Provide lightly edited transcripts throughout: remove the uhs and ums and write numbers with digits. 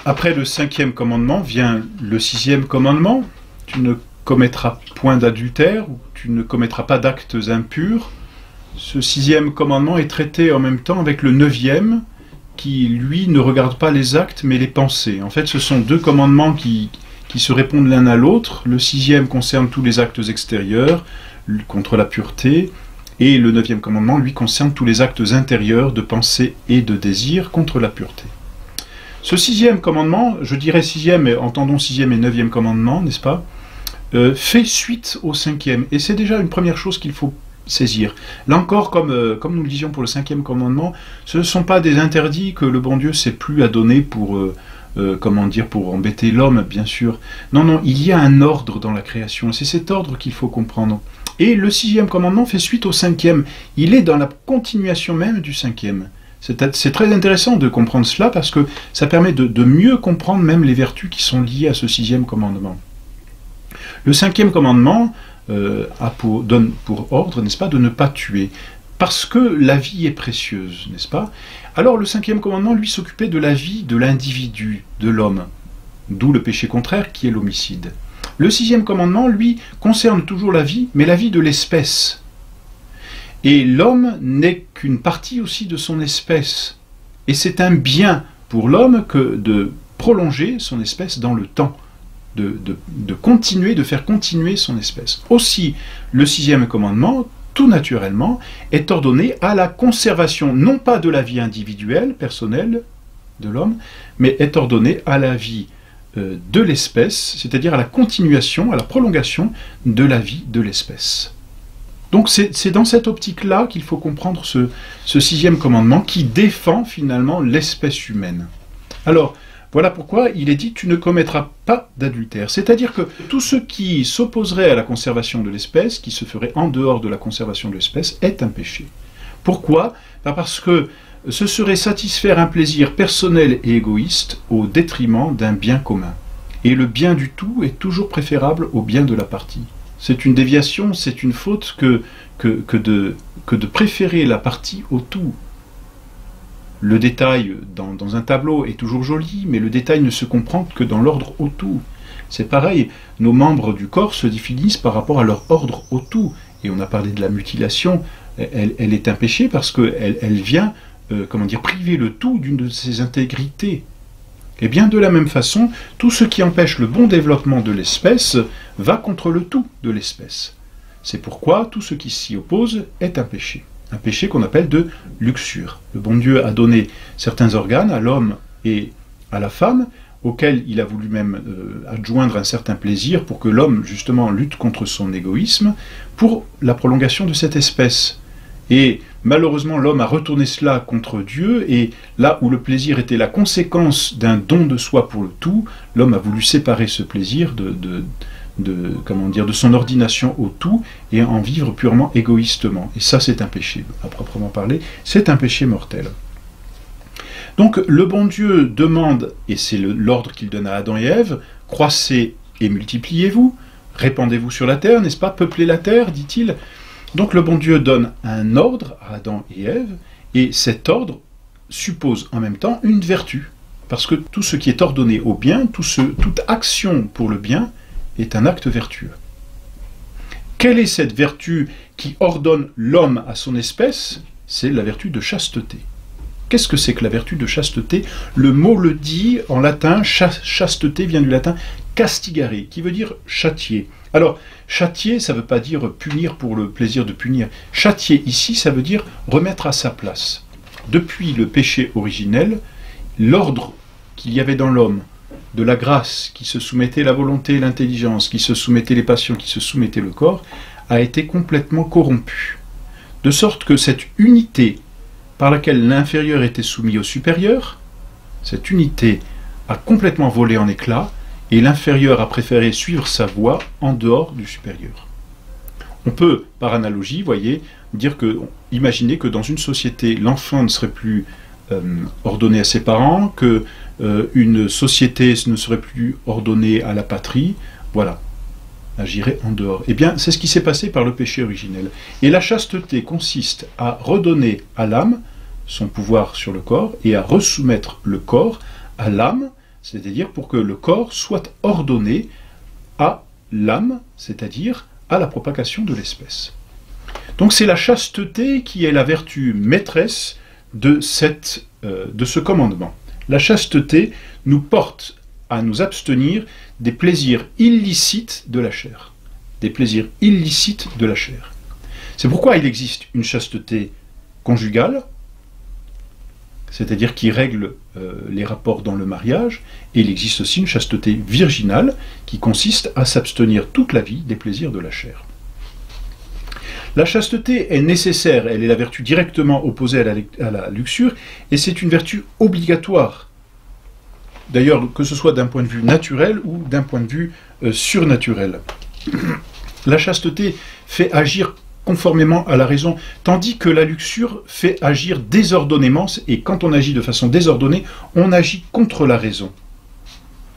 Après le 5e commandement vient le 6e commandement. Tu ne commettras point d'adultère, ou tu ne commettras pas d'actes impurs. Ce 6e commandement est traité en même temps avec le 9e, qui, lui, ne regarde pas les actes, mais les pensées. En fait, ce sont deux commandements qui se répondent l'un à l'autre. Le 6e concerne tous les actes extérieurs, contre la pureté, et le 9e commandement, lui, concerne tous les actes intérieurs de pensée et de désir contre la pureté. Ce 6e commandement, je dirais 6e, mais entendons 6e et 9e commandement, n'est-ce pas, fait suite au 5e. Et c'est déjà une première chose qu'il faut saisir. Là encore, comme nous le disions pour le 5e commandement, ce ne sont pas des interdits que le bon Dieu s'est plu à donner pour, pour embêter l'homme, bien sûr. Non, non, il y a un ordre dans la création. C'est cet ordre qu'il faut comprendre. Et le 6e commandement fait suite au 5e. Il est dans la continuation même du 5e. C'est très intéressant de comprendre cela parce que ça permet de mieux comprendre même les vertus qui sont liées à ce 6e commandement. Le 5e commandement donne pour ordre, n'est-ce pas, de ne pas tuer, parce que la vie est précieuse, n'est-ce pas? Alors le 5e commandement, lui, s'occupait de la vie de l'individu, de l'homme, d'où le péché contraire qui est l'homicide. Le 6e commandement, lui, concerne toujours la vie, mais la vie de l'espèce. Et l'homme n'est qu'une partie aussi de son espèce. Et c'est un bien pour l'homme que de prolonger son espèce dans le temps, de continuer, de faire continuer son espèce. Aussi, le 6e commandement, tout naturellement, est ordonné à la conservation, non pas de la vie individuelle, personnelle de l'homme, mais est ordonné à la vie de l'espèce, c'est-à-dire à la continuation, à la prolongation de la vie de l'espèce. Donc c'est dans cette optique-là qu'il faut comprendre ce 6e commandement qui défend finalement l'espèce humaine. Alors, voilà pourquoi il est dit « tu ne commettras pas d'adultère ». C'est-à-dire que tout ce qui s'opposerait à la conservation de l'espèce, qui se ferait en dehors de la conservation de l'espèce, est un péché. Pourquoi? Parce que ce serait satisfaire un plaisir personnel et égoïste au détriment d'un bien commun. Et le bien du tout est toujours préférable au bien de la partie. C'est une déviation, c'est une faute que de préférer la partie au tout. Le détail dans un tableau est toujours joli, mais le détail ne se comprend que dans l'ordre au tout. C'est pareil, nos membres du corps se définissent par rapport à leur ordre au tout. Et on a parlé de la mutilation, elle est un péché parce qu'elle vient priver le tout d'une de ses intégrités. Et bien de la même façon, tout ce qui empêche le bon développement de l'espèce va contre le tout de l'espèce. C'est pourquoi tout ce qui s'y oppose est un péché. Un péché qu'on appelle de luxure. Le bon Dieu a donné certains organes à l'homme et à la femme, auxquels il a voulu même adjoindre un certain plaisir pour que l'homme, justement, lutte contre son égoïsme pour la prolongation de cette espèce. Et malheureusement, l'homme a retourné cela contre Dieu, et là où le plaisir était la conséquence d'un don de soi pour le tout, l'homme a voulu séparer ce plaisir de son ordination au tout et en vivre purement égoïstement. Et ça, c'est un péché, à proprement parler, c'est un péché mortel. Donc, le bon Dieu demande, et c'est l'ordre qu'il donne à Adam et Ève, « Croissez et multipliez-vous, répandez-vous sur la terre, n'est-ce pas? Peuplez la terre, dit-il. » Donc, le bon Dieu donne un ordre à Adam et Ève, et cet ordre suppose en même temps une vertu. Parce que tout ce qui est ordonné au bien, toute action pour le bien, est un acte vertueux. Quelle est cette vertu qui ordonne l'homme à son espèce? C'est la vertu de chasteté. Qu'est-ce que c'est que la vertu de chasteté? Le mot le dit en latin, chasteté vient du latin castigare, qui veut dire châtier. Alors, châtier, ça ne veut pas dire punir pour le plaisir de punir. Châtier ici, ça veut dire remettre à sa place. Depuis le péché originel, l'ordre qu'il y avait dans l'homme, de la grâce qui se soumettait la volonté et l'intelligence, qui se soumettait les passions, qui se soumettait le corps, a été complètement corrompu. De sorte que cette unité par laquelle l'inférieur était soumis au supérieur, cette unité a complètement volé en éclats, et l'inférieur a préféré suivre sa voie en dehors du supérieur. On peut, par analogie, voyez, imaginer que dans une société, l'enfant ne serait plus ordonné à ses parents, que une société ne serait plus ordonnée à la patrie, voilà, agirait en dehors. Eh bien, c'est ce qui s'est passé par le péché originel. Et la chasteté consiste à redonner à l'âme son pouvoir sur le corps et à resoumettre le corps à l'âme c'est-à-dire pour que le corps soit ordonné à l'âme, c'est-à-dire à la propagation de l'espèce. Donc c'est la chasteté qui est la vertu maîtresse de ce commandement. La chasteté nous porte à nous abstenir des plaisirs illicites de la chair. Des plaisirs illicites de la chair. C'est pourquoi il existe une chasteté conjugale, c'est-à-dire qui règle les rapports dans le mariage, et il existe aussi une chasteté virginale qui consiste à s'abstenir toute la vie des plaisirs de la chair. La chasteté est nécessaire, elle est la vertu directement opposée à la luxure, et c'est une vertu obligatoire. D'ailleurs, que ce soit d'un point de vue naturel ou d'un point de vue surnaturel. La chasteté fait agir conformément à la raison, tandis que la luxure fait agir désordonnément, et quand on agit de façon désordonnée, on agit contre la raison.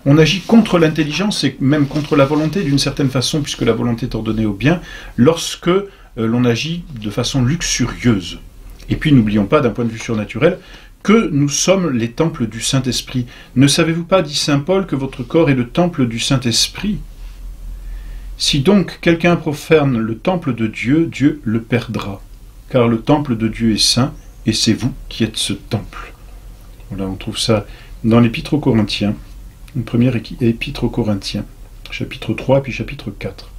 On agit contre l'intelligence et même contre la volonté d'une certaine façon, puisque la volonté est ordonnée au bien, lorsque l'on agit de façon luxurieuse. Et puis n'oublions pas, d'un point de vue surnaturel, que nous sommes les temples du Saint-Esprit. Ne savez-vous pas, dit saint Paul, que votre corps est le temple du Saint-Esprit? Si donc quelqu'un profane le temple de Dieu, Dieu le perdra. Car le temple de Dieu est saint, et c'est vous qui êtes ce temple. Voilà, on trouve ça dans l'Épître aux Corinthiens, une première Épître aux Corinthiens, chapitre 3 puis chapitre 4.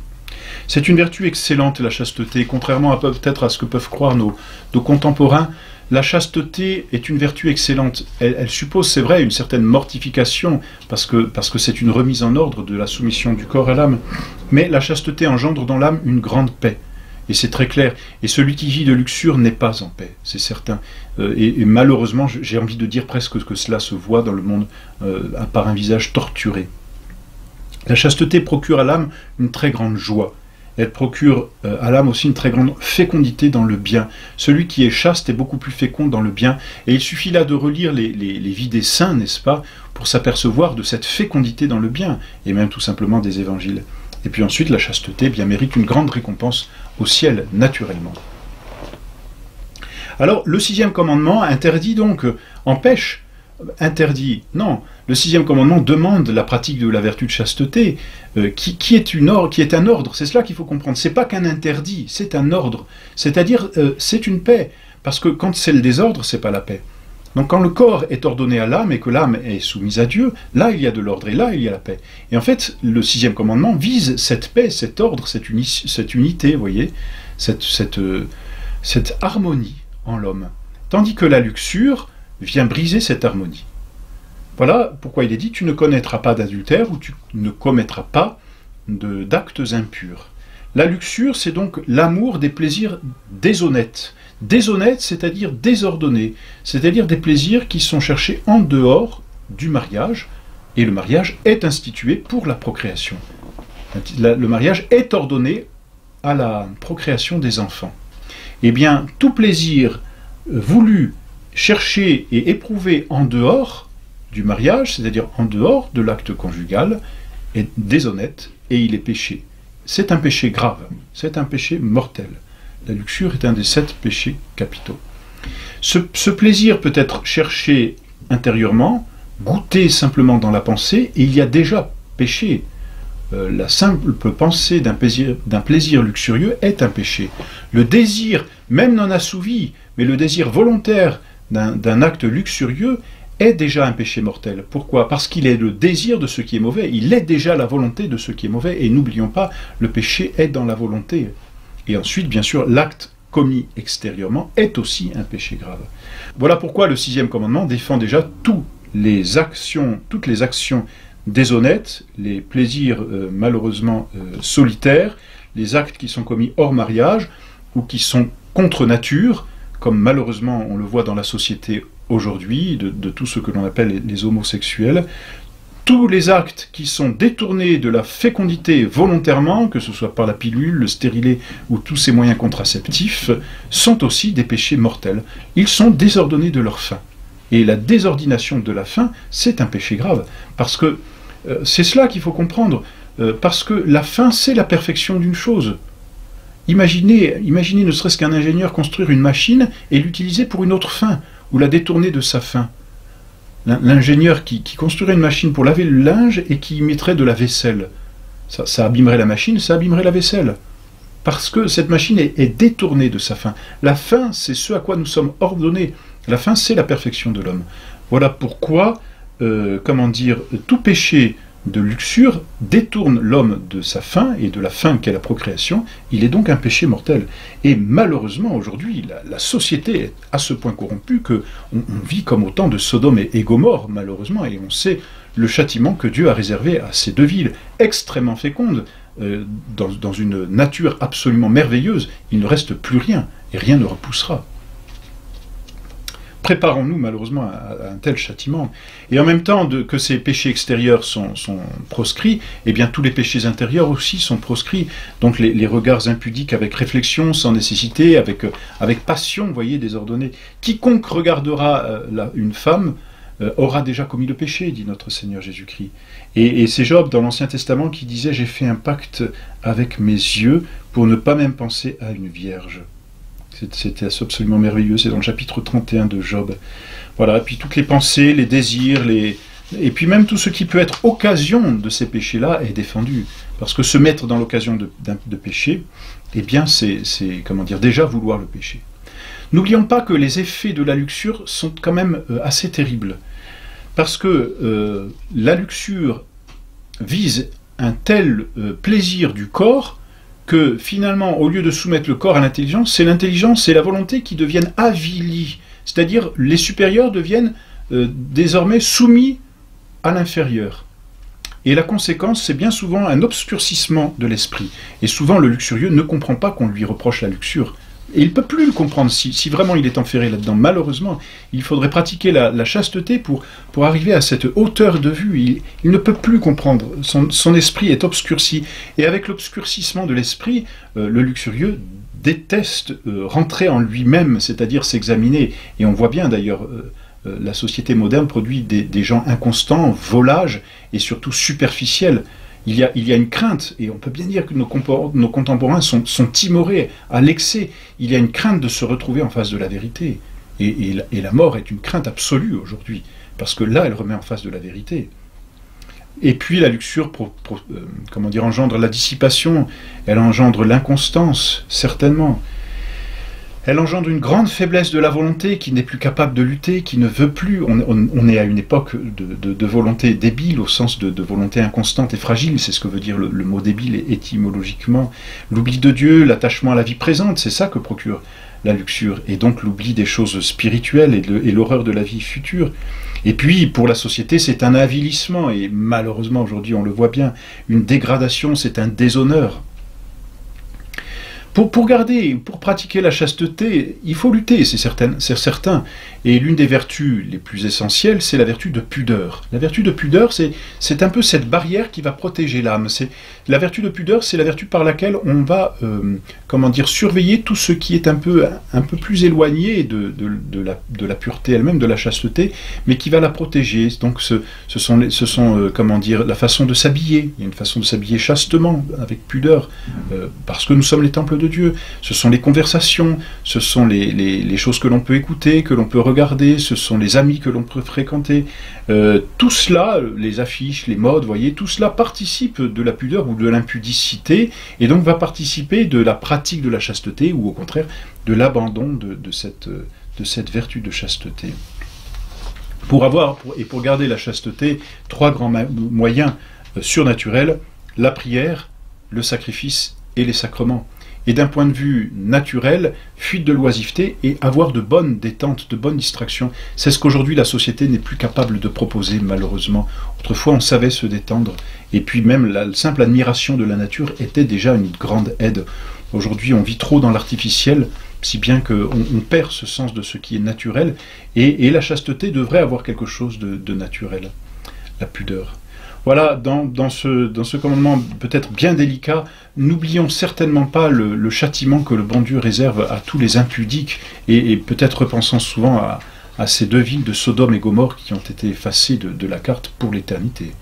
C'est une vertu excellente, la chasteté, contrairement à peut-être à ce que peuvent croire nos contemporains. La chasteté est une vertu excellente. Elle suppose, c'est vrai, une certaine mortification, parce que c'est une remise en ordre de la soumission du corps à l'âme. Mais la chasteté engendre dans l'âme une grande paix. Et c'est très clair. Et celui qui vit de luxure n'est pas en paix, c'est certain. Et malheureusement, j'ai envie de dire presque que cela se voit dans le monde par un visage torturé. La chasteté procure à l'âme une très grande joie. Elle procure à l'âme aussi une très grande fécondité dans le bien. Celui qui est chaste est beaucoup plus fécond dans le bien. Et il suffit là de relire les vies des saints, n'est-ce pas, pour s'apercevoir de cette fécondité dans le bien, et même tout simplement des évangiles. Et puis ensuite, la chasteté bien mérite une grande récompense au ciel, naturellement. Alors, le 6e commandement interdit donc, empêche, interdit, non, le 6e commandement demande la pratique de la vertu de chasteté, qui est un ordre, c'est cela qu'il faut comprendre, c'est pas qu'un interdit, c'est un ordre, c'est-à-dire c'est une paix, parce que quand c'est le désordre, c'est pas la paix. Donc quand le corps est ordonné à l'âme et que l'âme est soumise à Dieu, là il y a de l'ordre et là il y a la paix. Et en fait, le 6e commandement vise cette paix, cet ordre, cette unité, vous voyez, cette harmonie en l'homme. Tandis que la luxure vient briser cette harmonie. Voilà pourquoi il est dit, tu ne commettras pas d'adultère ou tu ne commettras pas d'actes impurs. La luxure, c'est donc l'amour des plaisirs déshonnêtes. Déshonnêtes, c'est-à-dire désordonnés, c'est-à-dire des plaisirs qui sont cherchés en dehors du mariage, et le mariage est institué pour la procréation. Le mariage est ordonné à la procréation des enfants. Eh bien, tout plaisir voulu, cherché et éprouvé en dehors du mariage, c'est-à-dire en dehors de l'acte conjugal, est déshonnête et il est péché. C'est un péché grave, c'est un péché mortel. La luxure est un des 7 péchés capitaux. Ce plaisir peut être cherché intérieurement, goûté simplement dans la pensée, et il y a déjà péché. La simple pensée d'un plaisir luxurieux est un péché. Le désir, même non assouvi, mais le désir volontaire d'un acte luxurieux est déjà un péché mortel. Pourquoi? Parce qu'il est le désir de ce qui est mauvais, il est déjà la volonté de ce qui est mauvais, et n'oublions pas, le péché est dans la volonté. Et ensuite, bien sûr, l'acte commis extérieurement est aussi un péché grave. Voilà pourquoi le 6e commandement défend déjà toutes les actions déshonnêtes, les plaisirs malheureusement solitaires, les actes qui sont commis hors mariage ou qui sont contre nature, comme malheureusement on le voit dans la société aujourd'hui, de tout ce que l'on appelle les homosexuels. Tous les actes qui sont détournés de la fécondité volontairement, que ce soit par la pilule, le stérilet ou tous ces moyens contraceptifs, sont aussi des péchés mortels. Ils sont désordonnés de leur fin. Et la désordination de la fin, c'est un péché grave. Parce que c'est cela qu'il faut comprendre. Parce que la fin, c'est la perfection d'une chose. Imaginez ne serait-ce qu'un ingénieur construire une machine et l'utiliser pour une autre fin, ou la détourner de sa fin. l'ingénieur qui construirait une machine pour laver le linge et qui y mettrait de la vaisselle. Ça abîmerait la machine, ça abîmerait la vaisselle. Parce que cette machine est détournée de sa fin. La fin, c'est ce à quoi nous sommes ordonnés. La fin, c'est la perfection de l'homme. Voilà pourquoi, tout péché de luxure détourne l'homme de sa fin et de la fin qu'est la procréation. Il est donc un péché mortel. Et malheureusement, aujourd'hui, la société est à ce point corrompue qu'on vit comme au temps de Sodome et Gomorrhe, malheureusement, et on sait le châtiment que Dieu a réservé à ces deux villes extrêmement fécondes, dans une nature absolument merveilleuse. Il ne reste plus rien, et rien ne repoussera. Préparons-nous malheureusement à un tel châtiment. Et en même temps que ces péchés extérieurs sont proscrits, eh bien tous les péchés intérieurs aussi sont proscrits. Donc les regards impudiques avec réflexion, sans nécessité, avec passion, vous voyez, désordonnée. Quiconque regardera une femme aura déjà commis le péché, dit notre Seigneur Jésus-Christ. Et c'est Job dans l'Ancien Testament qui disait « J'ai fait un pacte avec mes yeux pour ne pas même penser à une vierge ». C'était absolument merveilleux, c'est dans le chapitre 31 de Job. Voilà, et puis toutes les pensées, les désirs, et puis même tout ce qui peut être occasion de ces péchés-là est défendu. Parce que se mettre dans l'occasion de péché, eh bien c'est déjà vouloir le péché. N'oublions pas que les effets de la luxure sont quand même assez terribles. Parce que la luxure vise un tel plaisir du corps que finalement, au lieu de soumettre le corps à l'intelligence et la volonté qui deviennent avilies. C'est-à-dire, les supérieurs deviennent désormais soumis à l'inférieur. Et la conséquence, c'est bien souvent un obscurcissement de l'esprit. Et souvent, le luxurieux ne comprend pas qu'on lui reproche la luxure. Et il ne peut plus le comprendre si vraiment il est enferré là-dedans. Malheureusement, il faudrait pratiquer la chasteté pour arriver à cette hauteur de vue. Il ne peut plus comprendre. Son esprit est obscurci. Et avec l'obscurcissement de l'esprit, le luxurieux déteste rentrer en lui-même, c'est-à-dire s'examiner. Et on voit bien d'ailleurs, la société moderne produit des gens inconstants, volages et surtout superficiels. Il y a une crainte, et on peut bien dire que nos contemporains sont timorés à l'excès. Il y a une crainte de se retrouver en face de la vérité. Et la mort est une crainte absolue aujourd'hui, parce que là, elle remet en face de la vérité. Et puis la luxure engendre la dissipation, elle engendre l'inconstance, certainement. Elle engendre une grande faiblesse de la volonté qui n'est plus capable de lutter, qui ne veut plus. On est à une époque de volonté débile, au sens de volonté inconstante et fragile, c'est ce que veut dire le mot débile étymologiquement. L'oubli de Dieu, l'attachement à la vie présente, c'est ça que procure la luxure, et donc l'oubli des choses spirituelles et l'horreur de la vie future. Et puis, pour la société, c'est un avilissement, et malheureusement aujourd'hui on le voit bien, une dégradation, c'est un déshonneur. Pour pratiquer la chasteté, il faut lutter, c'est certain. Et l'une des vertus les plus essentielles, c'est la vertu de pudeur. La vertu de pudeur, c'est un peu cette barrière qui va protéger l'âme. La vertu de pudeur, c'est la vertu par laquelle on va, surveiller tout ce qui est un peu plus éloigné de la pureté elle-même, de la chasteté, mais qui va la protéger. Donc ce sont la façon de s'habiller. Il y a une façon de s'habiller chastement, avec pudeur, parce que nous sommes les temples de Dieu. Ce sont les conversations, ce sont les choses que l'on peut écouter, que l'on peut regarder, ce sont les amis que l'on peut fréquenter. Tout cela, les affiches, les modes, voyez, tout cela participe de la pudeur ou de l'impudicité, et donc va participer de la pratique de la chasteté, ou au contraire, de l'abandon de cette vertu de chasteté. Pour garder la chasteté, trois grands moyens surnaturels: la prière, le sacrifice et les sacrements. Et d'un point de vue naturel, fuite de l'oisiveté et avoir de bonnes détentes, de bonnes distractions. C'est ce qu'aujourd'hui la société n'est plus capable de proposer, malheureusement. Autrefois, on savait se détendre, et puis même la simple admiration de la nature était déjà une grande aide. Aujourd'hui, on vit trop dans l'artificiel, si bien qu'on perd ce sens de ce qui est naturel, et la chasteté devrait avoir quelque chose de naturel, la pudeur. Voilà, dans ce commandement peut-être bien délicat, n'oublions certainement pas le châtiment que le bon Dieu réserve à tous les impudiques, et peut-être repensant souvent à ces deux villes de Sodome et Gomorrhe qui ont été effacées de la carte pour l'éternité.